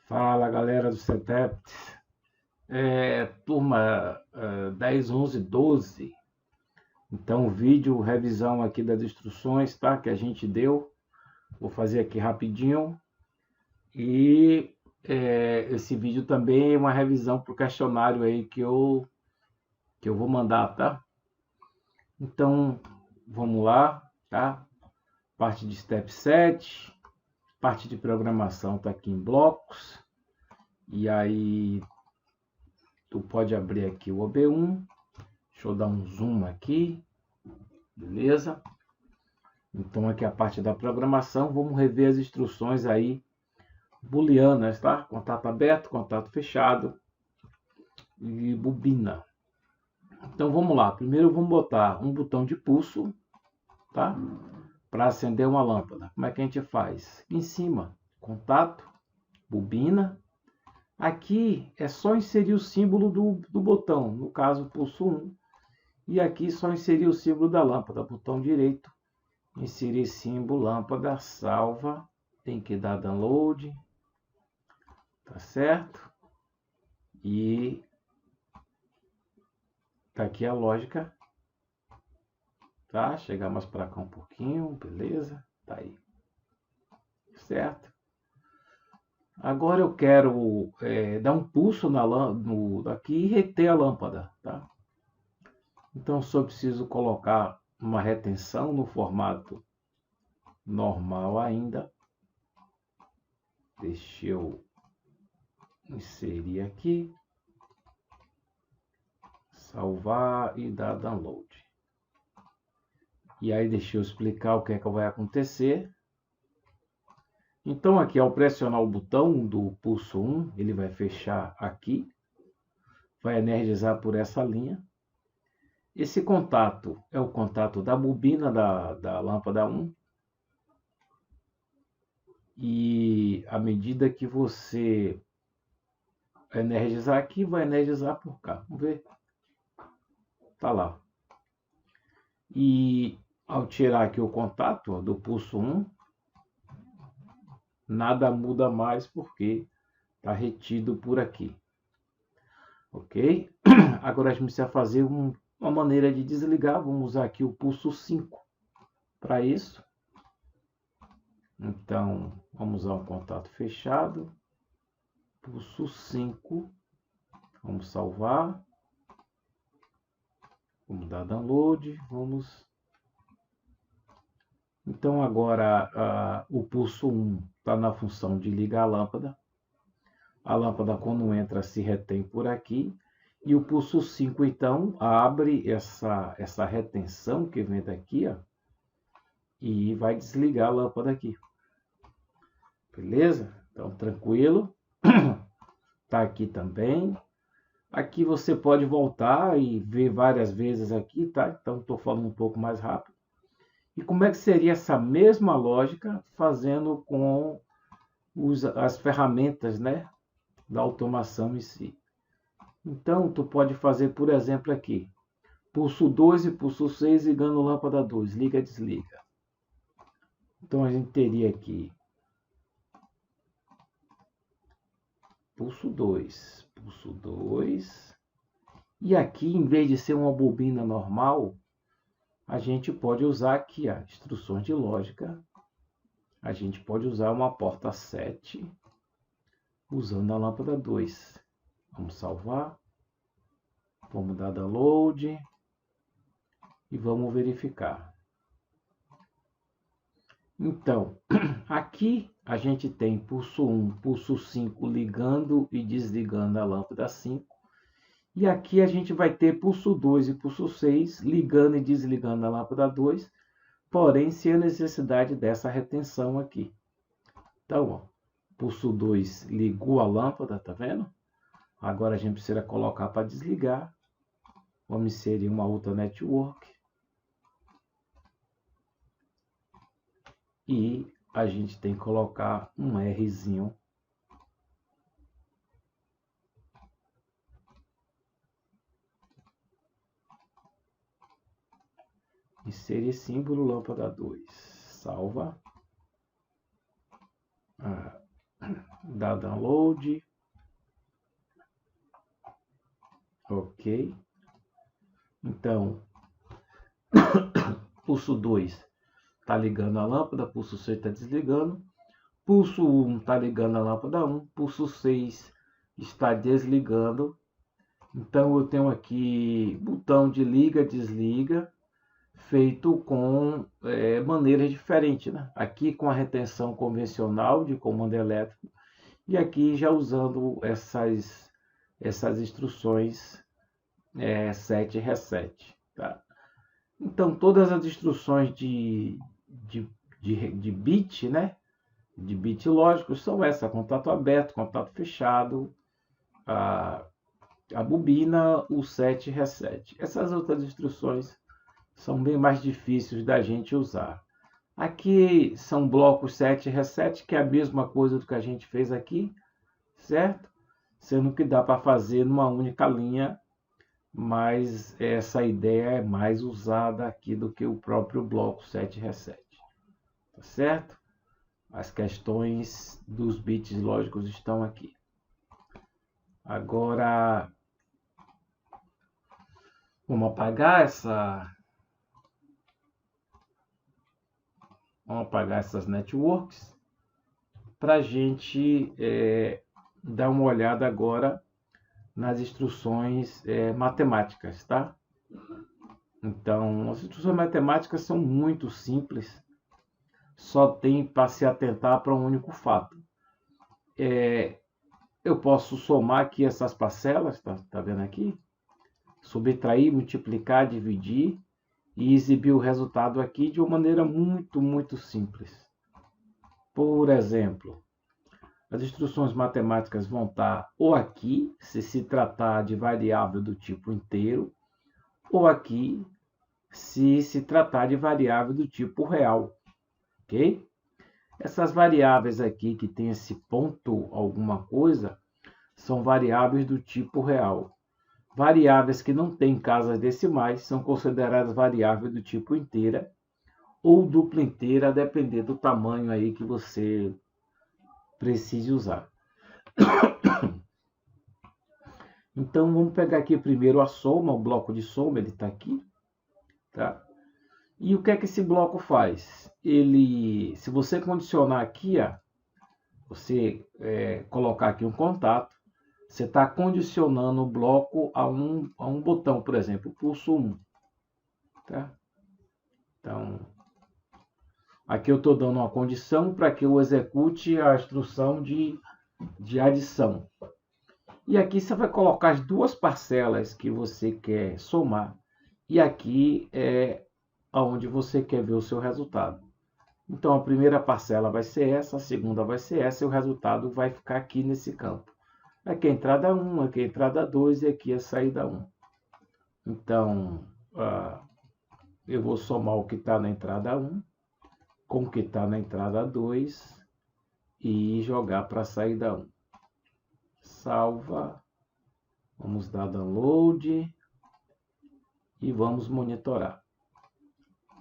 Fala galera do CETEP, turma 10, 11, 12. Então, vídeo, revisão aqui das instruções, tá? Que a gente deu. Vou fazer aqui rapidinho. E esse vídeo também é uma revisão para o questionário aí que eu vou mandar, tá? Então, vamos lá, tá? Parte de Step 7, parte de programação tá aqui em blocos. E aí, tu pode abrir aqui o OB1. Deixa eu dar um zoom aqui, beleza? Então aqui a parte da programação, vamos rever as instruções aí booleanas, tá? Contato aberto, contato fechado e bobina. Então vamos lá, primeiro vamos botar um botão de pulso, tá? Para acender uma lâmpada. Como é que a gente faz? Aqui em cima, contato, bobina. Aqui é só inserir o símbolo do botão, no caso pulso 1. E aqui só inserir o símbolo da lâmpada, botão direito, inserir símbolo, lâmpada, salva, tem que dar download, tá certo? E tá aqui a lógica, tá? Chegar mais para cá um pouquinho, beleza? Tá aí, certo? Agora eu quero dar um pulso aqui e reter a lâmpada, tá? Então só preciso colocar uma retenção no formato normal ainda. Deixa eu inserir aqui, salvar e dar download. E aí deixa eu explicar o que é que vai acontecer. Então aqui ao pressionar o botão do pulso 1, ele vai fechar aqui, vai energizar por essa linha. Esse contato é o contato da bobina da lâmpada 1. E à medida que você energizar aqui, vai energizar por cá. Vamos ver? Tá lá. E ao tirar aqui o contato do pulso 1, nada muda mais porque está retido por aqui. Ok? Agora a gente precisa fazer uma maneira de desligar. Vamos usar aqui o pulso 5 para isso. Então, vamos usar um contato fechado. Pulso 5. Vamos salvar. Vamos dar download. Vamos. Então, agora o pulso 1 está na função de ligar a lâmpada. A lâmpada, quando entra, se retém por aqui. E o pulso 5, então, abre essa retenção que vem daqui, ó, e vai desligar a lâmpada aqui. Beleza? Então, tranquilo. Tá aqui também. Aqui você pode voltar e ver várias vezes aqui, tá? Então, estou falando um pouco mais rápido. E como é que seria essa mesma lógica fazendo com as ferramentas, né, da automação em si? Então, tu pode fazer, por exemplo, aqui. Pulso 2 e pulso 6 ligando lâmpada 2. Liga, desliga. Então, a gente teria aqui pulso 2. Pulso 2. E aqui, em vez de ser uma bobina normal, a gente pode usar aqui, ó, instruções de lógica. A gente pode usar uma porta 7 usando a lâmpada 2. Vamos salvar. Vamos dar download. E vamos verificar. Então, aqui a gente tem pulso 1, pulso 5 ligando e desligando a lâmpada 5. E aqui a gente vai ter pulso 2 e pulso 6 ligando e desligando a lâmpada 2, porém sem a necessidade dessa retenção aqui. Então, ó, pulso 2 ligou a lâmpada, tá vendo? Agora a gente precisa colocar para desligar. Vamos inserir uma outra network. E a gente tem que colocar um Rzinho. Inserir símbolo lâmpada 2. Salva. dar download. Ok. Então, pulso 2 está ligando a lâmpada, pulso 6 está desligando. Pulso 1 está ligando a lâmpada 1, pulso 6 está desligando. Então eu tenho aqui botão de liga, desliga, feito com maneiras diferentes, né? Aqui com a retenção convencional de comando elétrico e aqui já usando essas instruções set reset. Tá? Então todas as instruções de bit, né? De bit lógico são essa: contato aberto, contato fechado, a bobina, o set reset. Essas outras instruções são bem mais difíceis da gente usar. Aqui são blocos set reset, que é a mesma coisa do que a gente fez aqui, certo? Sendo que dá para fazer numa única linha, mas essa ideia é mais usada aqui do que o próprio bloco set reset. Tá certo? As questões dos bits lógicos estão aqui. Agora, vamos apagar essas networks para a gente dar uma olhada agora nas instruções matemáticas, tá? Então, as instruções matemáticas são muito simples, só tem para se atentar para um único fato. Eu posso somar aqui essas parcelas, tá vendo aqui? Subtrair, multiplicar, dividir e exibir o resultado aqui de uma maneira muito, muito simples. Por exemplo, as instruções matemáticas vão estar ou aqui, se tratar de variável do tipo inteiro, ou aqui, se tratar de variável do tipo real. Ok? Essas variáveis aqui que tem esse ponto alguma coisa, são variáveis do tipo real. Variáveis que não têm casas decimais são consideradas variáveis do tipo inteira ou dupla inteira, a depender do tamanho aí que você precise usar. Então, vamos pegar aqui primeiro a soma, o bloco de soma, ele está aqui. Tá? E o que é que esse bloco faz? Ele, se você condicionar aqui, você colocar aqui um contato, você está condicionando o bloco a um botão, por exemplo, pulso 1. Tá? Então, aqui eu estou dando uma condição para que eu execute a instrução de adição. E aqui você vai colocar as duas parcelas que você quer somar. E aqui é onde você quer ver o seu resultado. Então, a primeira parcela vai ser essa, a segunda vai ser essa, e o resultado vai ficar aqui nesse campo. Aqui é a entrada 1, aqui é a entrada 2 e aqui é a saída 1. Então, eu vou somar o que está na entrada 1 com o que está na entrada 2 e jogar para a saída 1. Salva. Vamos dar download e vamos monitorar.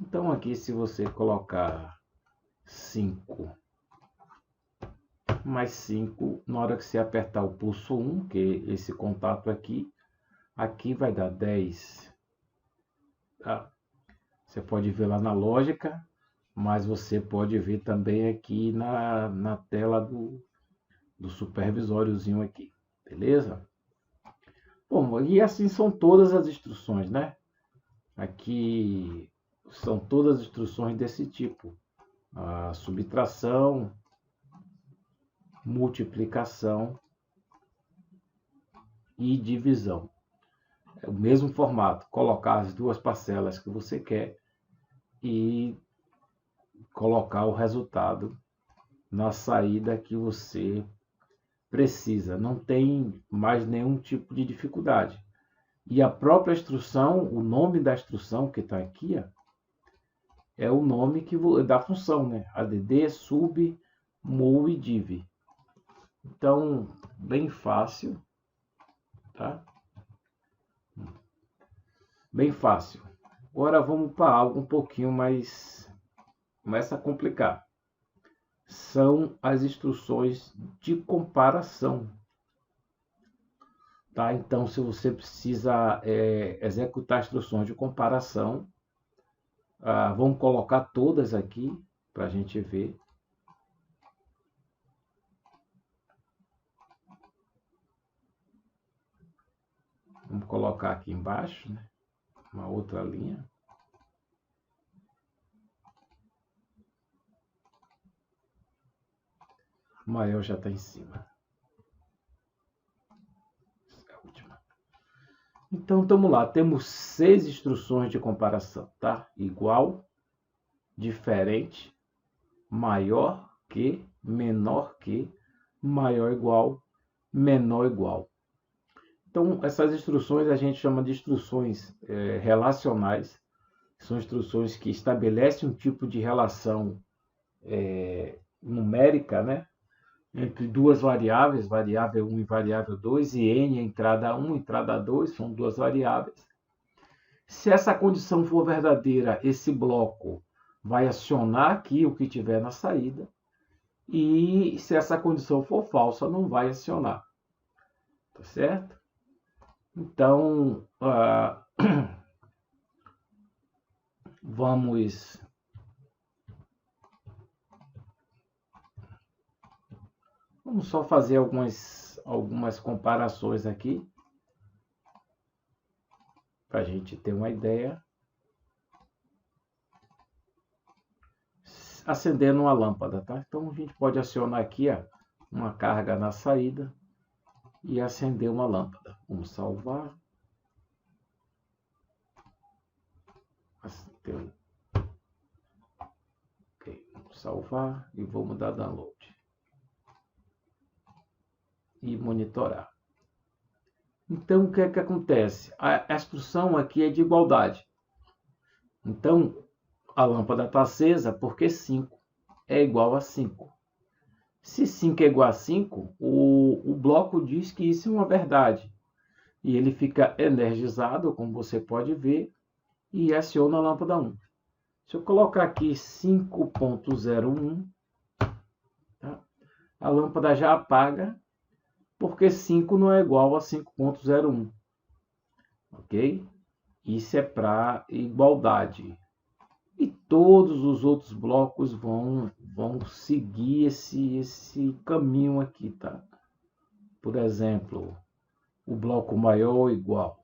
Então, aqui, se você colocar 5 mais 5, na hora que você apertar o pulso 1, que é esse contato aqui vai dar 10. Tá? Você pode ver lá na lógica, mas você pode ver também aqui na tela do supervisóriozinho aqui, beleza? Bom, e assim são todas as instruções, né? Aqui são todas as instruções desse tipo. A subtração, multiplicação e divisão. É o mesmo formato, colocar as duas parcelas que você quer e colocar o resultado na saída que você precisa. Não tem mais nenhum tipo de dificuldade. E a própria instrução, o nome da instrução que está aqui, é o nome da função, né? add, sub, mul e div. Então, bem fácil, tá? Bem fácil. Agora vamos para algo um pouquinho mais... Começa a complicar. são as instruções de comparação. Tá? Então, se você precisa executar instruções de comparação, vamos colocar todas aqui para a gente ver. Vamos colocar aqui embaixo, né? Uma outra linha. O maior já está em cima. Essa é a última. Então, vamos lá. Temos 6 instruções de comparação, tá? Igual, diferente, maior que, menor que, maior igual, menor igual. Então, essas instruções a gente chama de instruções relacionais. São instruções que estabelecem um tipo de relação numérica, né? Entre duas variáveis, variável 1 e variável 2, e n, entrada 1 e entrada 2, são duas variáveis. Se essa condição for verdadeira, esse bloco vai acionar aqui o que tiver na saída, e se essa condição for falsa, não vai acionar. Tá certo? Então, vamos só fazer algumas comparações aqui, para a gente ter uma ideia. Acendendo uma lâmpada, tá? Então a gente pode acionar aqui uma carga na saída e acender uma lâmpada. Vamos salvar. Ok, vamos salvar e vamos dar download. E monitorar. Então, o que é que acontece? A instrução aqui é de igualdade. Então, a lâmpada está acesa porque 5 é igual a 5. Se 5 é igual a 5, o bloco diz que isso é uma verdade. E ele fica energizado, como você pode ver, e aciona a lâmpada 1. Se eu colocar aqui 5.01, tá? A lâmpada já apaga, porque 5 não é igual a 5.01. Ok? Isso é para igualdade. E todos os outros blocos vão seguir esse caminho aqui, tá? Por exemplo, o bloco maior ou igual.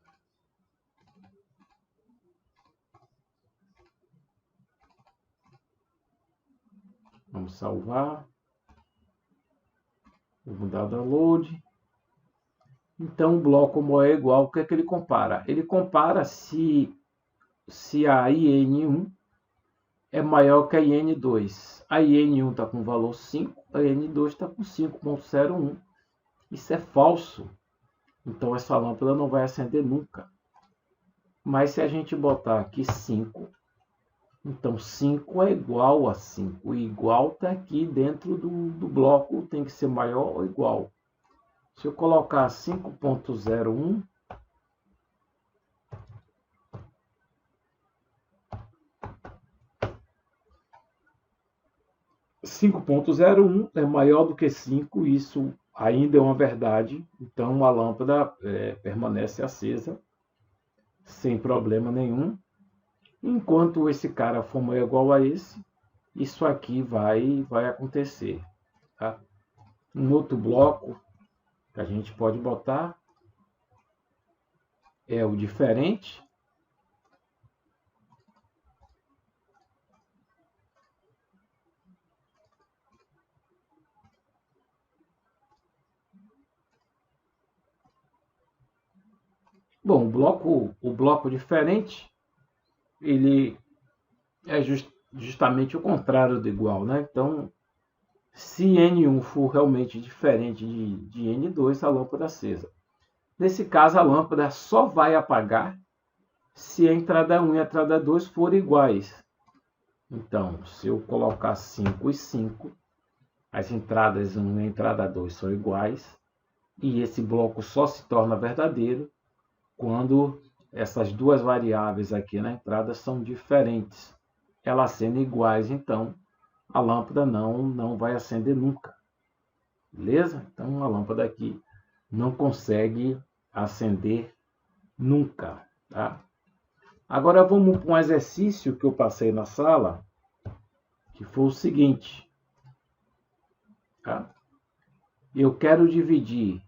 Vamos salvar. Vamos dar download. Então, o bloco maior é igual, o que é que ele compara? Ele compara se a IN1 é maior que a IN2. A IN1 está com valor 5, a IN2 está com 5.01. Isso é falso. Então, essa lâmpada não vai acender nunca. Mas se a gente botar aqui 5, então 5 é igual a 5. O igual está aqui dentro do bloco, tem que ser maior ou igual. Se eu colocar 5.01, é maior do que 5, isso ainda é uma verdade, então a lâmpada permanece acesa, sem problema nenhum. Enquanto esse cara for maior ou igual a esse, isso aqui vai acontecer. Tá? Um outro bloco que a gente pode botar é o diferente. Bom, o bloco diferente, ele é justamente o contrário do igual, né? Então, se N1 for realmente diferente de N2, a lâmpada acesa. Nesse caso, a lâmpada só vai apagar se a entrada 1 e a entrada 2 forem iguais. Então, se eu colocar 5 e 5, as entradas 1 e a entrada 2 são iguais, e esse bloco só se torna verdadeiro quando essas duas variáveis aqui na entrada são diferentes. Elas sendo iguais, então, a lâmpada não vai acender nunca. Beleza? Então a lâmpada aqui não consegue acender nunca, tá? Agora vamos para um exercício que eu passei na sala, que foi o seguinte, tá? Eu quero dividir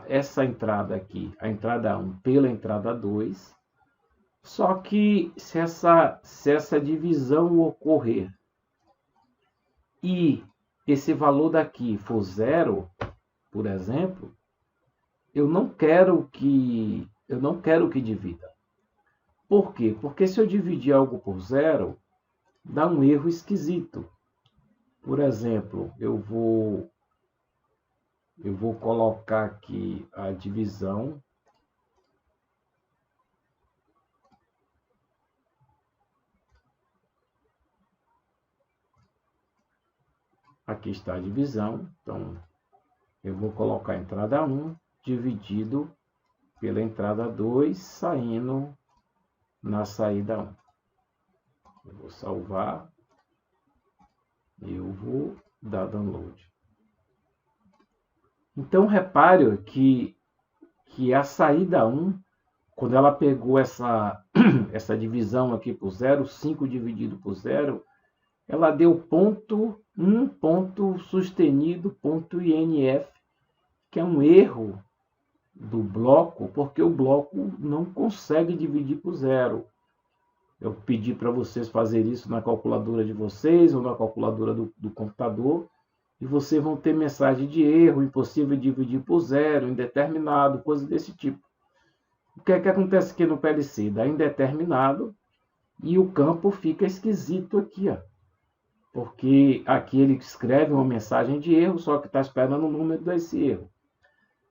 essa entrada aqui, a entrada 1, pela entrada 2, só que se essa divisão ocorrer e esse valor daqui for zero, por exemplo, eu não quero que divida. Por quê? Porque se eu dividir algo por zero, dá um erro esquisito. Por exemplo, eu vou colocar aqui a divisão. Aqui está a divisão. Então, eu vou colocar a entrada 1 dividido pela entrada 2, saindo na saída 1. Eu vou salvar. Eu vou dar download. Então, repare que a saída 1, quando ela pegou essa divisão aqui por 0, 5 dividido por 0, ela deu ponto sustenido, ponto INF, que é um erro do bloco, porque o bloco não consegue dividir por 0. Eu pedi para vocês fazerem isso na calculadora de vocês ou na calculadora do computador, e vocês vão ter mensagem de erro, impossível dividir por 0, indeterminado, coisa desse tipo. O que é que acontece aqui no PLC? Dá indeterminado e o campo fica esquisito aqui, ó. Porque aqui ele escreve uma mensagem de erro, só que está esperando o número desse erro.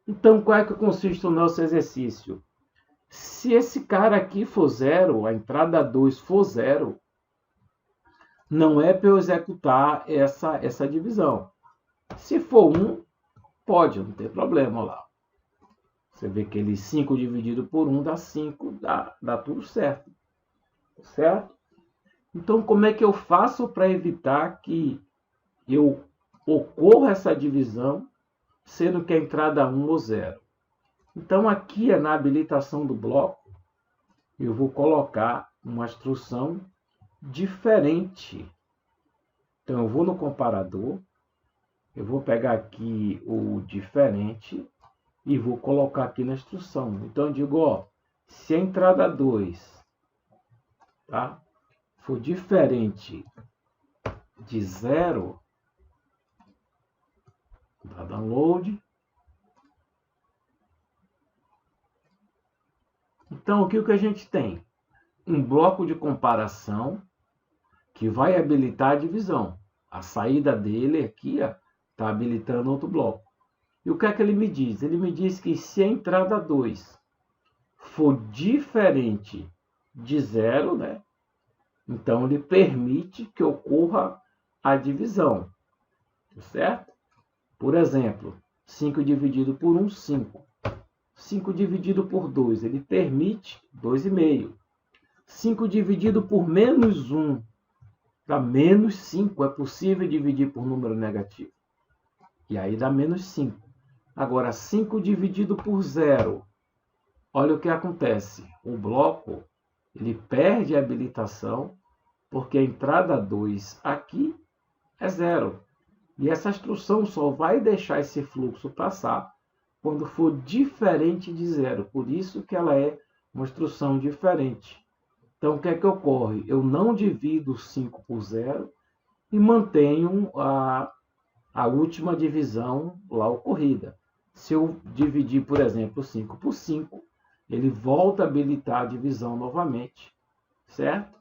Então, qual é que consiste o nosso exercício? Se esse cara aqui for 0, a entrada 2 for 0, não é para eu executar essa divisão. Se for 1, pode, não tem problema lá. Você vê que ele 5 dividido por 1 dá 5, dá tudo certo. Certo? Então, como é que eu faço para evitar que eu ocorra essa divisão, sendo que a entrada 1 ou 0? Então, aqui na habilitação do bloco, eu vou colocar uma instrução diferente. Então, eu vou no comparador, eu vou pegar aqui o diferente e vou colocar aqui na instrução. Então, eu digo, ó, se a entrada 2, tá, for diferente de 0, dá download. Então, o que a gente tem? Um bloco de comparação que vai habilitar a divisão. A saída dele aqui está habilitando outro bloco. E o que é que ele me diz? Ele me diz que se a entrada 2 for diferente de 0, né? Então, ele permite que ocorra a divisão. Certo? Por exemplo, 5 dividido por 1, 5. 5 dividido por 2, ele permite 2,5. 5 dividido por menos 1, dá menos 5. É possível dividir por número negativo. E aí dá menos 5. Agora, 5 dividido por 0. Olha o que acontece. O bloco ele perde a habilitação porque a entrada 2 aqui é 0. E essa instrução só vai deixar esse fluxo passar quando for diferente de 0. Por isso que ela é uma instrução diferente. Então, o que é que ocorre? Eu não divido 5 por 0 e mantenho a última divisão lá ocorrida. Se eu dividir, por exemplo, 5 por 5, ele volta a habilitar a divisão novamente, certo?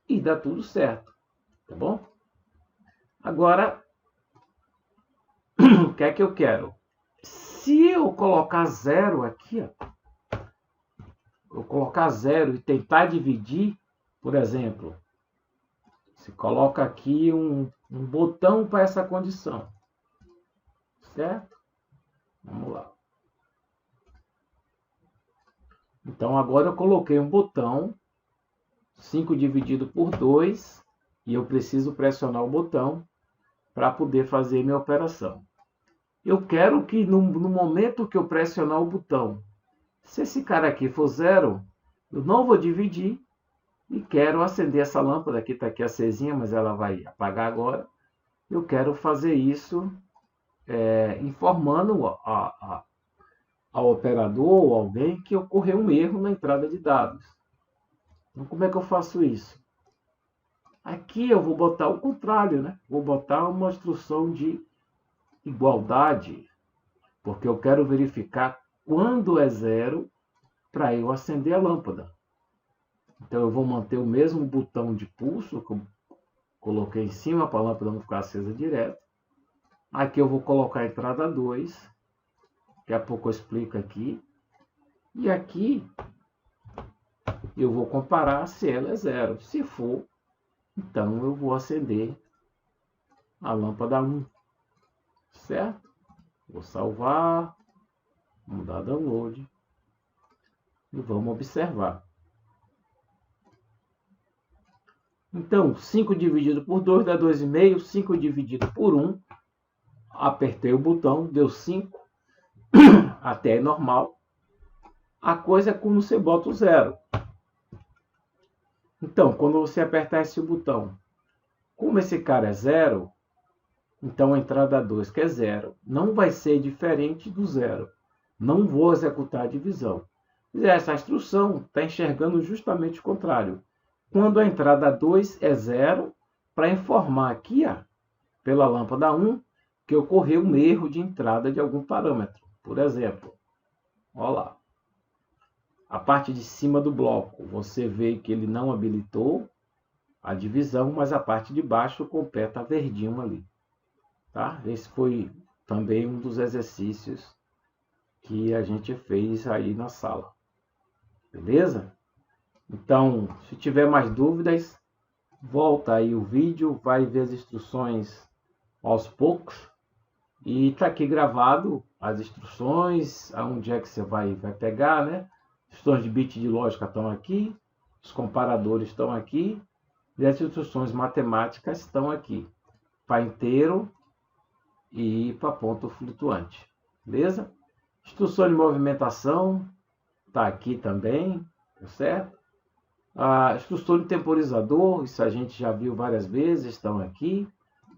E dá tudo certo, tá bom? Agora, o que é que eu quero? Se eu colocar 0 aqui, ó, eu colocar 0 e tentar dividir, por exemplo, se coloca aqui um botão para essa condição, certo? Vamos lá. Então, agora eu coloquei um botão, 5 dividido por 2, e eu preciso pressionar o botão para poder fazer minha operação. Eu quero que no momento que eu pressionar o botão, se esse cara aqui for 0, eu não vou dividir e quero acender essa lâmpada. Aqui está aqui acesinha, mas ela vai apagar agora. Eu quero fazer isso informando ao operador ou alguém que ocorreu um erro na entrada de dados. Então, como é que eu faço isso? Aqui eu vou botar o contrário, né? Vou botar uma instrução de igualdade, porque eu quero verificar quando é 0 para eu acender a lâmpada. Então eu vou manter o mesmo botão de pulso que eu coloquei em cima para a lâmpada não ficar acesa direto. Aqui eu vou colocar a entrada 2, daqui a pouco eu explico aqui. E aqui eu vou comparar se ela é 0. Se for, então eu vou acender a lâmpada 1. Certo? Vou salvar, vamos dar download e vamos observar. Então, 5 dividido por 2 dá 2,5, 5 dividido por 1, apertei o botão, deu 5, até é normal. A coisa é quando você bota o 0. Então, quando você apertar esse botão, como esse cara é 0, então a entrada 2, que é 0, não vai ser diferente do 0. Não vou executar a divisão. Essa instrução está enxergando justamente o contrário. Quando a entrada 2 é 0, para informar aqui, pela lâmpada 1, que ocorreu um erro de entrada de algum parâmetro. Por exemplo, olha lá. A parte de cima do bloco, você vê que ele não habilitou a divisão, mas a parte de baixo completa verdinho ali. Tá? Esse foi também um dos exercícios que a gente fez aí na sala. Beleza? Então, se tiver mais dúvidas, volta aí o vídeo, vai ver as instruções aos poucos. E está aqui gravado as instruções, aonde é que você vai pegar, né? Instruções de bit de lógica estão aqui, os comparadores estão aqui, e as instruções matemáticas estão aqui, para inteiro e para ponto flutuante. Beleza? Instrução de movimentação está aqui também, tá certo? A instrução de temporizador, isso a gente já viu várias vezes, estão aqui.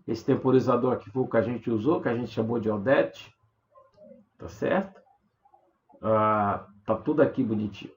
Esse temporizador aqui foi o que a gente usou, que a gente chamou de Odette, tá certo? Tá tudo aqui bonitinho.